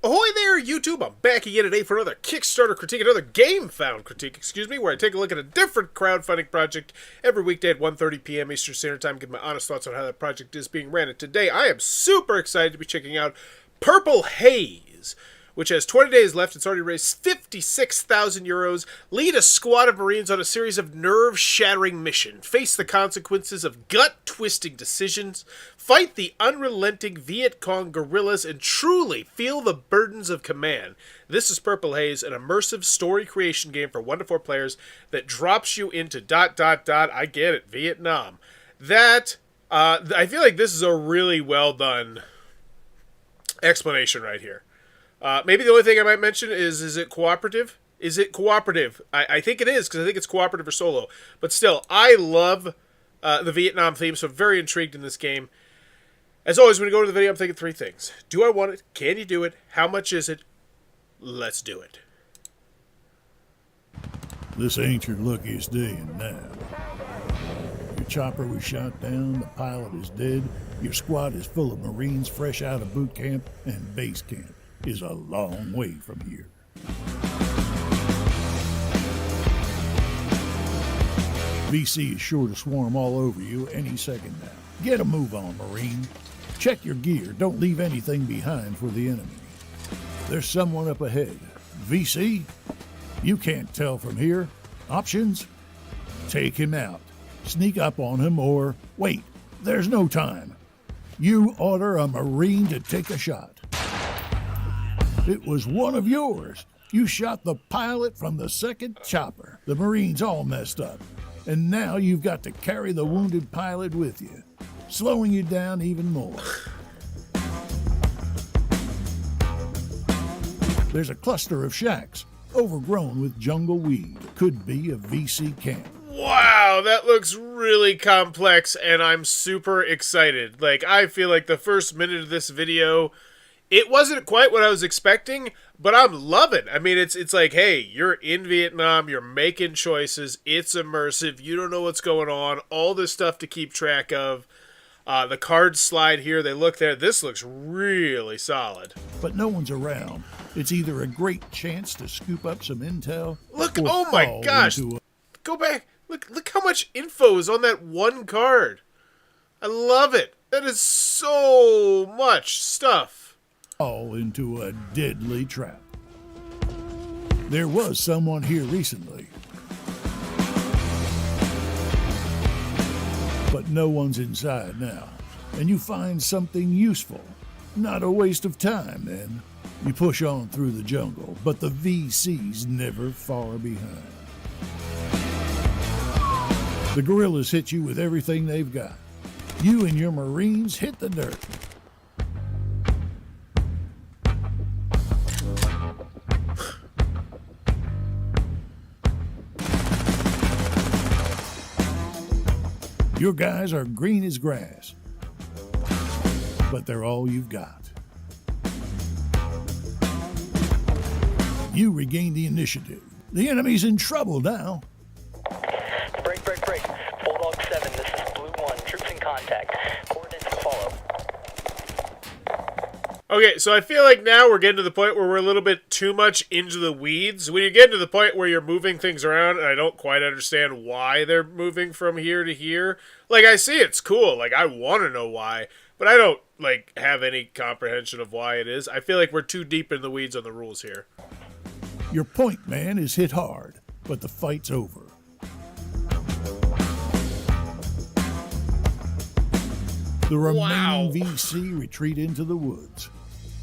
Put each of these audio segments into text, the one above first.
Ahoy there, YouTube! I'm back again today for another Kickstarter critique, another GameFound critique, where I take a look at a different crowdfunding project every weekday at 1:30 p.m. Eastern Standard Time, give my honest thoughts on how that project is being ran. And today, I am super excited to be checking out Purple Haze, which has 20 days left. It's already raised 56,000 euros. Lead a squad of Marines on a series of nerve-shattering missions. Face the consequences of gut-twisting decisions. Fight the unrelenting Viet Cong guerrillas and truly feel the burdens of command. This is Purple Haze, an immersive story creation game for 1 to 4 players that drops you into ... I get it, Vietnam. I feel like this is a really well done explanation right here. Maybe the only thing I might mention is it cooperative? Is it cooperative? I think it is, because I think it's cooperative or solo. But still, I love the Vietnam theme, so I'm very intrigued in this game. As always, when you go to the video, I'm thinking 3 things. Do I want it? Can you do it? How much is it? Let's do it. This ain't your luckiest day in now. Your chopper was shot down, the pilot is dead, your squad is full of Marines fresh out of boot camp, and base camp is a long way from here. VC is sure to swarm all over you any second now. Get a move on, Marine. Check your gear. Don't leave anything behind for the enemy. There's someone up ahead. VC? You can't tell from here. Options? Take him out. Sneak up on him or... Wait, there's no time. You order a Marine to take a shot. It was one of yours. You shot the pilot from the second chopper. The Marines all messed up. And now you've got to carry the wounded pilot with you, slowing you down even more. There's a cluster of shacks, overgrown with jungle weed. Could be a VC camp. Wow, that looks really complex, and I'm super excited. I feel like the first minute of this video, it wasn't quite what I was expecting, but I'm loving. I mean, it's like, hey, you're in Vietnam, you're making choices, it's immersive, you don't know what's going on, all this stuff to keep track of. The cards slide here, they look there. This looks really solid. But no one's around. It's either a great chance to scoop up some intel. Look, oh my gosh. Go back. Look how much info is on that one card. I love it. That is so much stuff. All into a deadly trap. There was someone here recently. But no one's inside now, and you find something useful. Not a waste of time, then. You push on through the jungle, but the VC's never far behind. The guerrillas hit you with everything they've got. You and your Marines hit the dirt. Your guys are green as grass, but they're all you've got. You regain the initiative. The enemy's in trouble now. Break. Bulldog 7, this is Blue 1. Troops in contact. Coordinates to follow. Okay, so I feel like now we're getting to the point where we're a little bit too much into the weeds. When you get to the point where you're moving things around, and I don't quite understand why they're moving from here to here. I see it's cool. I want to know why, but I don't, have any comprehension of why it is. I feel like we're too deep in the weeds on the rules here. Your point man is hit hard, but the fight's over. The remaining VC retreat into the woods.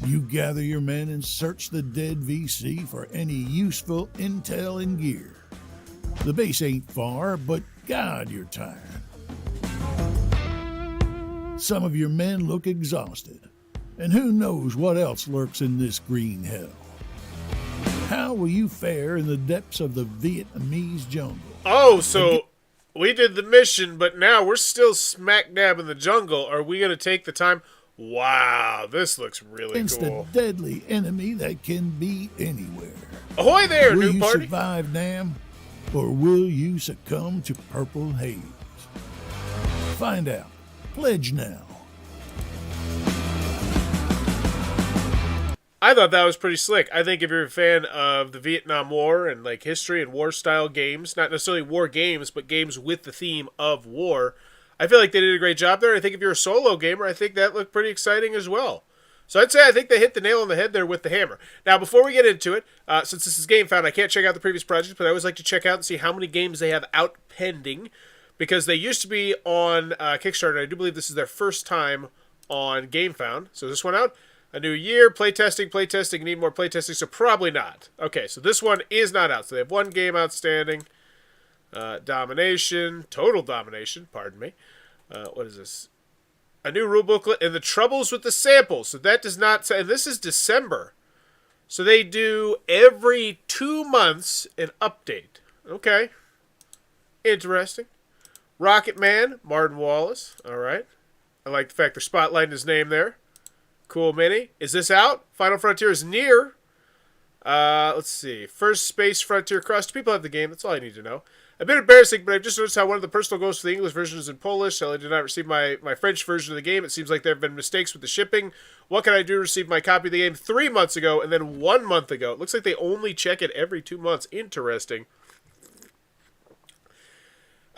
You gather your men and search the dead VC for any useful intel and gear. The base ain't far, but God, you're tired. Some of your men look exhausted, and who knows what else lurks in this green hell. How will you fare in the depths of the Vietnamese jungle? Oh, so we did the mission, but now we're still smack dab in the jungle. Are we going to take the time? Wow, this looks really against cool. A deadly enemy that can be anywhere. Ahoy there, will new party! Will you survive, Nam? Or will you succumb to Purple Haze? Find out. Pledge now. I thought that was pretty slick. I think if you're a fan of the Vietnam War and like history and war style games, not necessarily war games, but games with the theme of war, I feel like they did a great job there. I think if you're a solo gamer, I think that looked pretty exciting as well. So I'd say I think they hit the nail on the head there with the hammer. Now, before we get into it, since this is Game Found, I can't check out the previous projects, but I always like to check out and see how many games they have out pending, because they used to be on Kickstarter. I do believe this is their first time on Game Found. So this one out. A new year, playtesting, need more playtesting, so probably not. Okay, so this one is not out. So they have one game outstanding. Total domination, pardon me. What is this? A new rule booklet and the troubles with the samples. So that does not say, and this is December. So they do every 2 months an update. Okay. Interesting. Rocket Man, Martin Wallace. All right. I like the fact they're spotlighting his name there. Cool mini. Is this out? Final Frontier is near. Let's see. First Space Frontier Cross. People have the game. That's all I need to know. A bit embarrassing, but I've just noticed how one of the personal goals for the English version is in Polish, so I did not receive my French version of the game. It seems like there have been mistakes with the shipping. What can I do to receive my copy of the game 3 months ago and then 1 month ago? It looks like they only check it every 2 months. Interesting.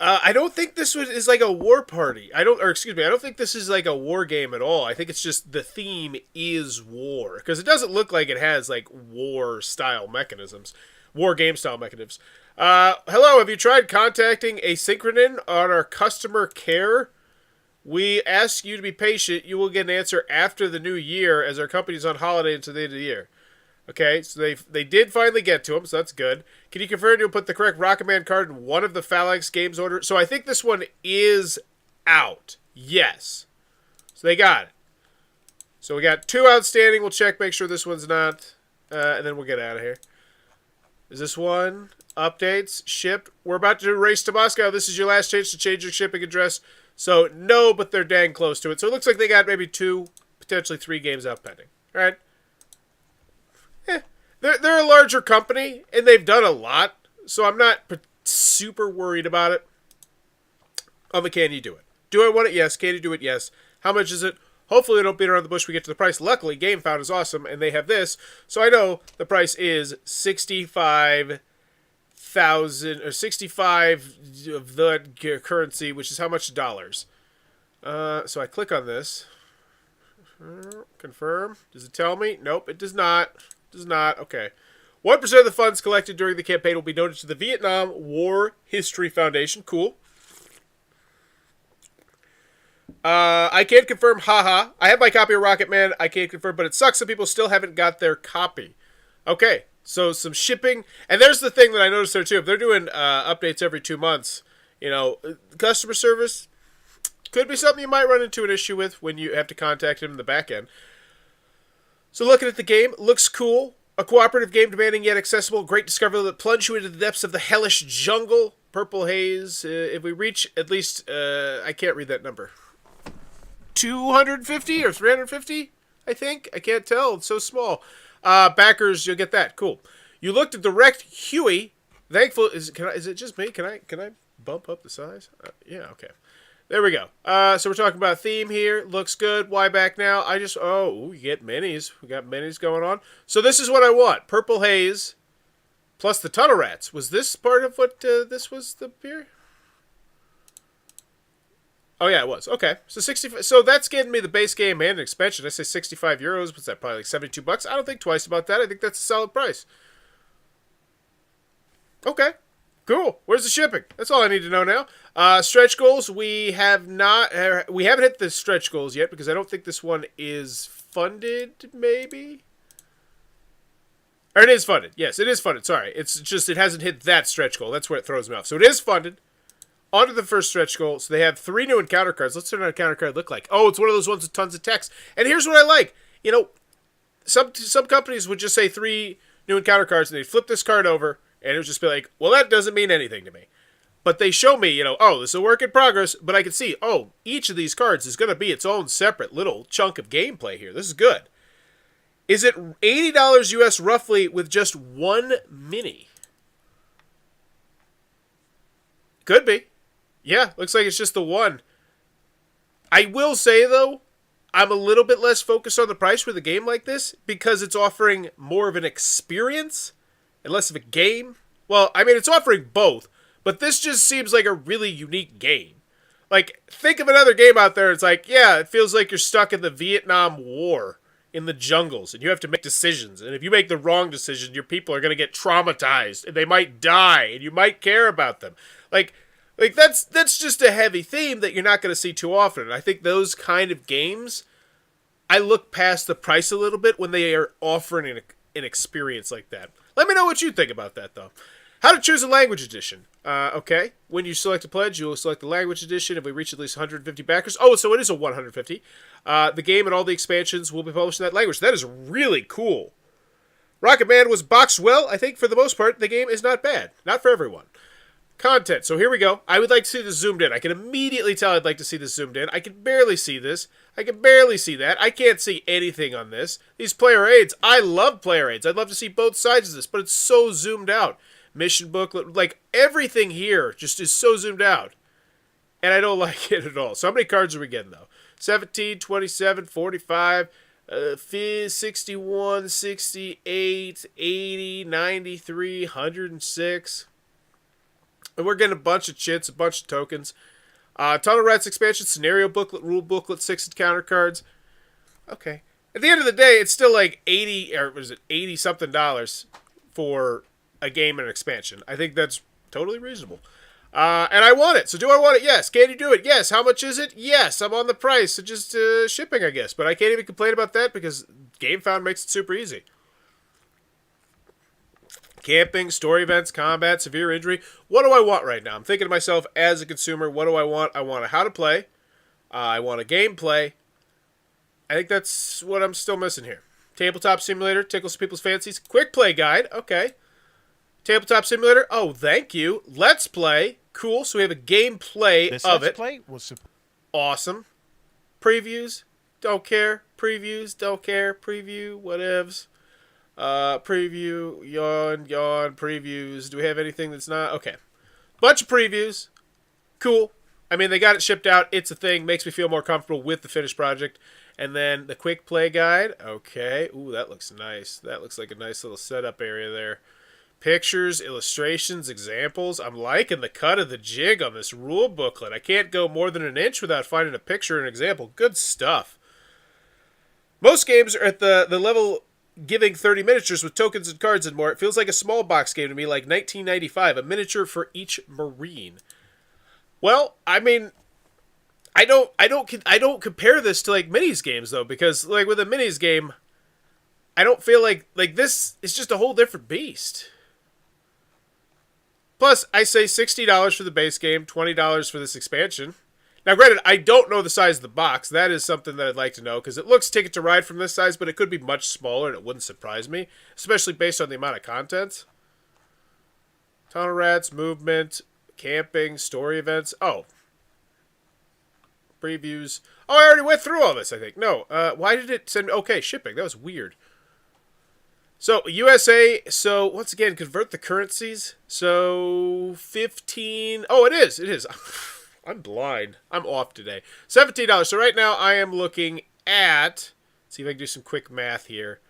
I don't think this is like a war party. I don't think this is like a war game at all. I think it's just the theme is war, because it doesn't look like it has like war game style mechanisms. Hello, have you tried contacting Asynchronin on our customer care? We ask you to be patient. You will get an answer after the new year, as our company is on holiday until the end of the year. Okay, so they did finally get to him, so that's good. Can you confirm you'll put the correct Rocket Man card in one of the Phalanx games order? So I think this one is out. Yes. So they got it. So we got 2 outstanding. We'll check, make sure this one's not. And then we'll get out of here. Is this one? Updates. Shipped. We're about to do Race to Moscow. This is your last chance to change your shipping address. So no, but they're dang close to it. So it looks like they got maybe 2, potentially 3 games out pending. All right. They're a larger company, and they've done a lot, so I'm not super worried about it. Can you do it? Do I want it? Yes. Can you do it? Yes. How much is it? Hopefully we don't beat around the bush. We get to the price. Luckily, Game Found is awesome, and they have this, so I know the price is 65,000 or 65 of the currency, which is how much dollars? So I click on this. Confirm. Does it tell me? Nope, it does not. Does not. Okay. 1% of the funds collected during the campaign will be donated to the Vietnam War History Foundation. Cool. I can't confirm. Haha. I have my copy of Rocket Man. I can't confirm, but it sucks that people still haven't got their copy. Okay. So some shipping. And there's the thing that I noticed there too. If they're doing updates every 2 months, customer service could be something you might run into an issue with when you have to contact him in the back end. So looking at the game, looks cool. A cooperative game demanding yet accessible. Great discovery that plunge you into the depths of the hellish jungle. Purple Haze. If we reach at least, I can't read that number. 250 or 350, I think. I can't tell. It's so small. Backers, you'll get that. Cool. You looked at direct Huey. Thankful. Is it just me? Can I bump up the size? Yeah. Okay. There we go. So we're talking about theme here. Looks good. Why back now? You get minis. We got minis going on. So this is what I want. Purple Haze plus the Tunnel Rats. Was this part of what this was, the beer? Oh, yeah, it was. Okay. So 65. So that's getting me the base game and an expansion. I say 65 euros. What's that? Probably like 72 bucks. I don't think twice about that. I think that's a solid price. Okay. Cool. Where's the shipping? That's all I need to know now. Stretch goals. We haven't hit the stretch goals yet because I don't think this one is funded, maybe? Or it is funded. Yes, it is funded. Sorry. It's just it hasn't hit that stretch goal. That's where it throws me off. So it is funded. On to the first stretch goal. So they have 3 new encounter cards. Let's see what an encounter card look like. Oh, it's one of those ones with tons of text. And here's what I like. Some companies would just say 3 new encounter cards and they'd flip this card over. And it would just be like, well, that doesn't mean anything to me. But they show me, this is a work in progress. But I can see, each of these cards is going to be its own separate little chunk of gameplay here. This is good. Is it $80 US roughly with just 1 mini? Could be. Yeah, looks like it's just the one. I will say, though, I'm a little bit less focused on the price with a game like this because it's offering more of an experience and less of a game. Well, I mean, it's offering both, but this just seems like a really unique game. Like, think of another game out there. It's like, yeah, it feels like you're stuck in the Vietnam War in the jungles, and you have to make decisions. And if you make the wrong decision, your people are going to get traumatized, and they might die, and you might care about them. Like that's just a heavy theme that you're not going to see too often. And I think those kind of games, I look past the price a little bit when they are offering an experience like that. Let me know what you think about that, though. How to choose a language edition. Okay, when you select a pledge, you will select the language edition. If we reach at least 150 backers, oh, so it is a 150. The game and all the expansions will be published in that language. That is really cool. Rocket Man was boxed well. I think for the most part, the game is not bad. Not for everyone. Content. So here we go. I would like to see this zoomed in. I can immediately tell I'd like to see this zoomed in. I can barely see this. I can barely see that. I can't see anything on this. These player aids. I love player aids. I'd love to see both sides of this, but it's so zoomed out. Mission booklet. Like, everything here just is so zoomed out. And I don't like it at all. So how many cards are we getting, though? 17, 27, 45, 61, 68, 80, 93, 106. And we're getting a bunch of chits, a bunch of tokens. Tunnel Rats expansion, scenario booklet, rule booklet, 6 encounter cards. Okay. At the end of the day, it's still like 80, or was it 80 something dollars for a game and an expansion. I think that's totally reasonable. And I want it. So do I want it? Yes. Can you do it? Yes. How much is it? Yes. I'm on the price. So just shipping, I guess. But I can't even complain about that because GameFound makes it super easy. Camping, story events, combat, severe injury. What do I want right now? I'm thinking to myself as a consumer, what do I want? I want a how to play. I want a gameplay. I think that's what I'm still missing here. Tabletop simulator, tickles people's fancies. Quick play guide. Okay. Tabletop simulator. Oh, thank you. Let's play. Cool. So we have a gameplay of it. Play was awesome. Previews. Don't care. Previews. Don't care. Preview. Whatevs. Preview, yawn, previews. Do we have anything that's not? Okay. Bunch of previews. Cool. I mean, they got it shipped out. It's a thing. Makes me feel more comfortable with the finished project. And then the quick play guide. Okay. Ooh, that looks nice. That looks like a nice little setup area there. Pictures, illustrations, examples. I'm liking the cut of the jig on this rule booklet. I can't go more than an inch without finding a picture and an example. Good stuff. Most games are at the level giving 30 miniatures with tokens and cards and more. It feels like a small box game to me, like 1995, a miniature for each Marine. Well, I mean, I don't compare this to like minis games though, because like with a minis game, I don't feel like this is just a whole different beast. Plus, I say $60 for the base game, $20 for this expansion. Now, granted, I don't know the size of the box. That is something that I'd like to know, because it looks Ticket to Ride from this size, but it could be much smaller, and it wouldn't surprise me, especially based on the amount of content. Tunnel Rats, movement, camping, story events. Oh. Previews. Oh, I already went through all this, I think. No, why did it send... Okay, shipping. That was weird. So, USA, so, once again, convert the currencies. So, 15... Oh, it is. It is. I'm blind. I'm off today. $17. So right now I am looking at, see if I can do some quick math here.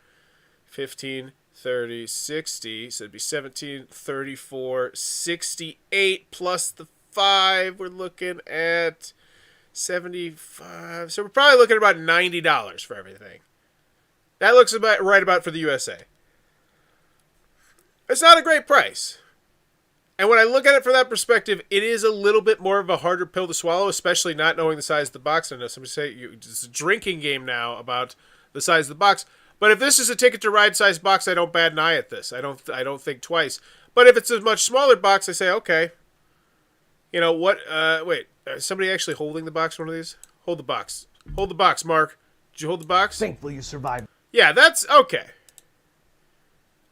15, 30, 60. So it'd be 17, 34, 68 plus the 5. We're looking at 75. So we're probably looking at about $90 for everything. That looks about right about for the USA. It's not a great price. And when I look at it from that perspective, it is a little bit more of a harder pill to swallow, especially not knowing the size of the box. I know somebody say it's a drinking game now about the size of the box. But if this is a Ticket to Ride size box, I don't bat an eye at this. I don't think twice. But if it's a much smaller box, I say, okay. You know what? Wait, is somebody actually holding the box? One of these? Hold the box. Hold the box, Mark. Did you hold the box? Thankfully you survived. Yeah, that's okay.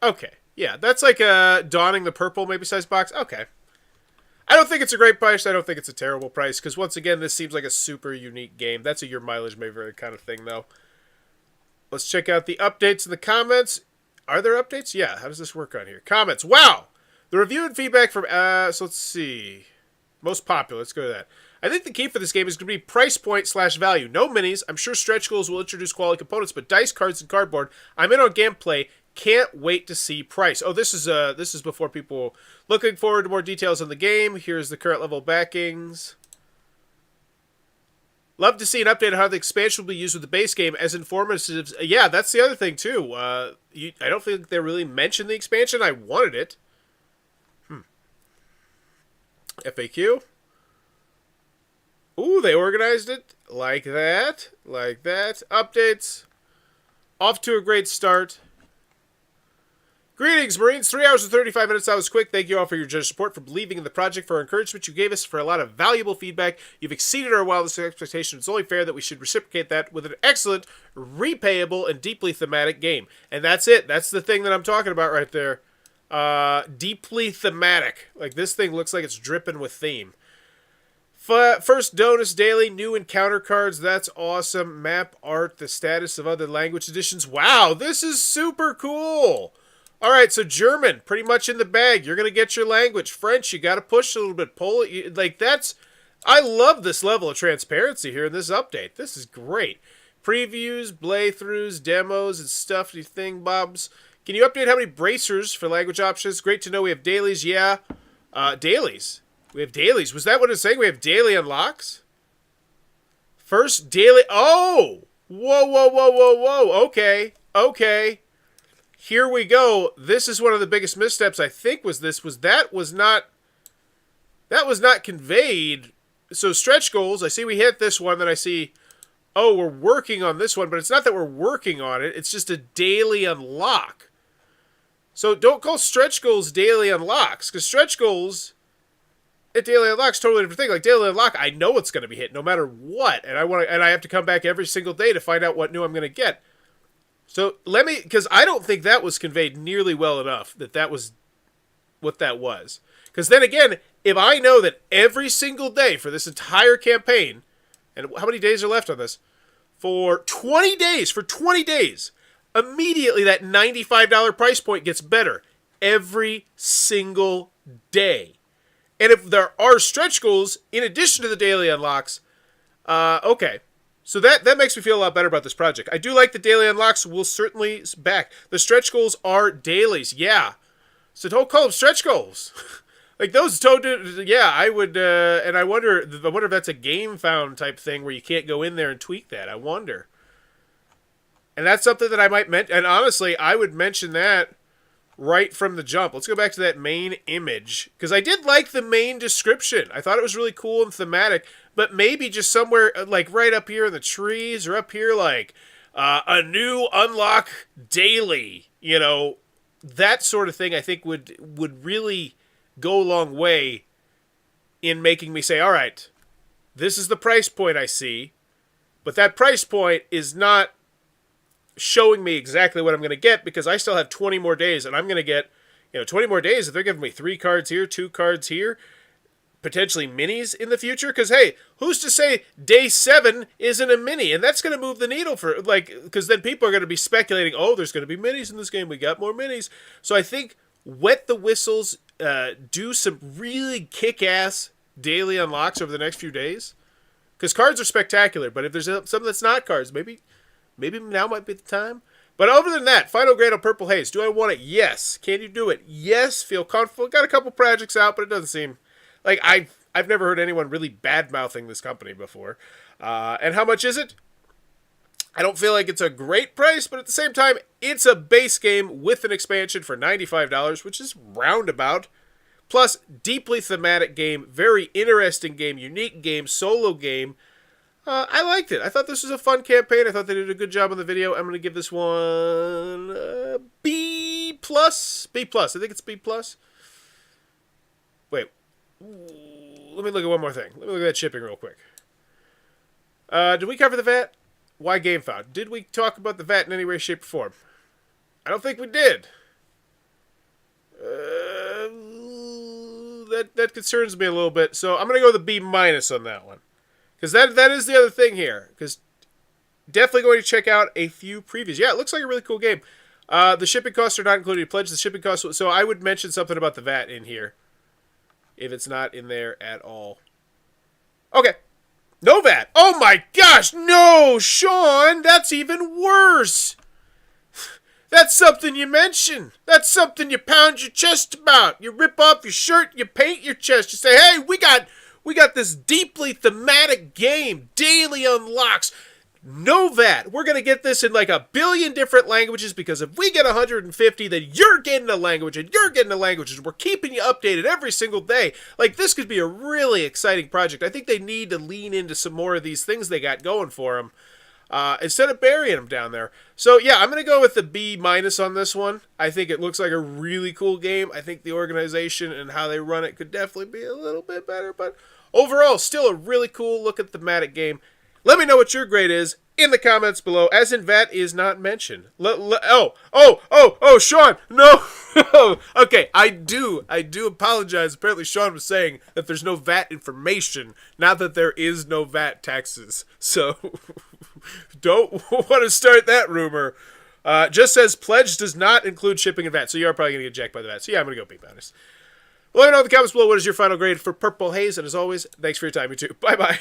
Okay. Yeah, that's like a Dawning the Purple maybe size box. Okay. I don't think it's a great price. I don't think it's a terrible price. Because once again, this seems like a super unique game. That's a your mileage may vary kind of thing, though. Let's check out the updates in the comments. Are there updates? Yeah. How does this work on here? Comments. Wow. The review and feedback from... so let's see. Most popular. Let's go to I think the key for this game is going to be price point / value. No minis. I'm sure stretch goals will introduce quality components, but dice, cards, and cardboard. I'm in on gameplay. Can't wait to see price. Oh, this is before people looking forward to more details on the game. Here's the current level backings. Love to see an update on how the expansion will be used with the base game as informative. Yeah, that's the other thing, too. I don't think they really mentioned the expansion. I wanted it. FAQ. Ooh, they organized it. Like that. Like that. Updates. Off to a great start. Greetings, Marines. 3 hours and 35 minutes. That was quick. Thank you all for your generous support, for believing in the project, for our encouragement you gave us, for a lot of valuable feedback. You've exceeded our wildest expectations. It's only fair that we should reciprocate that with an excellent, repayable, and deeply thematic game. And that's it. That's the thing that I'm talking about right there. Deeply thematic. Like, this thing looks like it's dripping with theme. First Donus Daily, new encounter cards. That's awesome. Map art, the status of other language editions. Wow, this is super cool. All right, so German, pretty much in the bag. You're going to get your language. French, you got to push a little bit. Polish, like that's... I love this level of transparency here in this update. This is great. Previews, playthroughs, demos, and stuff, these thingbobs. Can you update how many bracers for language options? Great to know we have dailies. Yeah, dailies. We have dailies. Was that what it's saying? We have daily unlocks? First daily... Oh! Whoa, whoa, whoa, whoa, whoa. Okay, okay. Here we go. This is one of the biggest missteps, I think, that was not conveyed. So stretch goals, I see we hit this one, then I see, oh, we're working on this one, but it's not that we're working on it, it's just a daily unlock. So don't call stretch goals daily unlocks, because stretch goals at daily unlocks totally different thing. Like daily unlock, I know it's going to be hit no matter what, and I have to come back every single day to find out what new I'm going to get. So let me, because I don't think that was conveyed nearly well enough that was what that was. Because then again, if I know that every single day for this entire campaign, and how many days are left on this? For 20 days, immediately that $95 price point gets better every single day. And if there are stretch goals in addition to the daily unlocks, okay. So that makes me feel a lot better about this project. I do like the daily unlocks. We'll certainly back. The stretch goals are dailies. Yeah. So don't call them stretch goals. Like those yeah, I would, and I wonder if that's a game found type thing where you can't go in there and tweak that. I wonder. And that's something that I might mention. And honestly, I would mention that right from the jump. Let's go back to that main image. Because I did like the main description. I thought it was really cool and thematic. But maybe just somewhere like right up here in the trees or up here like a new unlock daily. You know, that sort of thing I think would really go a long way in making me say, all right, this is the price point I see. But that price point is not showing me exactly what I'm going to get because I still have 20 more days and I'm going to get, 20 more days. If they're giving me 3 cards here, 2 cards here, potentially minis in the future. Because, hey, who's to say day 7 isn't a mini? And that's going to move the needle for, because then people are going to be speculating, oh, there's going to be minis in this game. We got more minis. So I think wet the whistles, do some really kick-ass daily unlocks over the next few days. Because cards are spectacular. But if there's something that's not cards, maybe now might be the time. But other than that, final grade on Purple Haze. Do I want it? Yes. Can you do it? Yes. Feel comfortable. Got a couple projects out, but it doesn't seem... Like, I've never heard anyone really bad-mouthing this company before. And how much is it? I don't feel like it's a great price, but at the same time, it's a base game with an expansion for $95, which is roundabout. Plus, deeply thematic game, very interesting game, unique game, solo game. I liked it. I thought this was a fun campaign. I thought they did a good job on the video. I'm going to give this one B+. B+. I think it's B+. Wait. Let me look at one more thing. Let me look at that shipping real quick. Did we cover the VAT? Why Game Found? Did we talk about the VAT in any way, shape, or form? I don't think we did. That concerns me a little bit. So I'm going to go with a B- on that one. Because that is the other thing here. Because definitely going to check out a few previews. Yeah, it looks like a really cool game. The shipping costs are not included. You pledge the shipping costs. So I would mention something about the VAT in here. If it's not in there at all. Okay. No VAT. Oh my gosh, no, Sean, that's even worse. That's something you mention. That's something you pound your chest about. You rip off your shirt, you paint your chest. You say, hey, we got this deeply thematic game, daily unlocks. No VAT. We're going to get this in like a billion different languages because if we get 150, then you're getting a language and you're getting a language. And we're keeping you updated every single day. Like, this could be a really exciting project. I think they need to lean into some more of these things they got going for them instead of burying them down there. So, yeah, I'm going to go with the B- on this one. I think it looks like a really cool game. I think the organization and how they run it could definitely be a little bit better. But overall, still a really cool looking thematic game. Let me know what your grade is in the comments below, as in VAT is not mentioned. Sean, no. Okay, I do apologize. Apparently Sean was saying that there's no VAT information, not that there is no VAT taxes. So, don't want to start that rumor. Just says pledge does not include shipping and VAT, so you are probably going to get jacked by the VAT. So yeah, I'm going to go B-. Well, let me know in the comments below what is your final grade for Purple Haze, and as always, thanks for your time, you too. Bye-bye.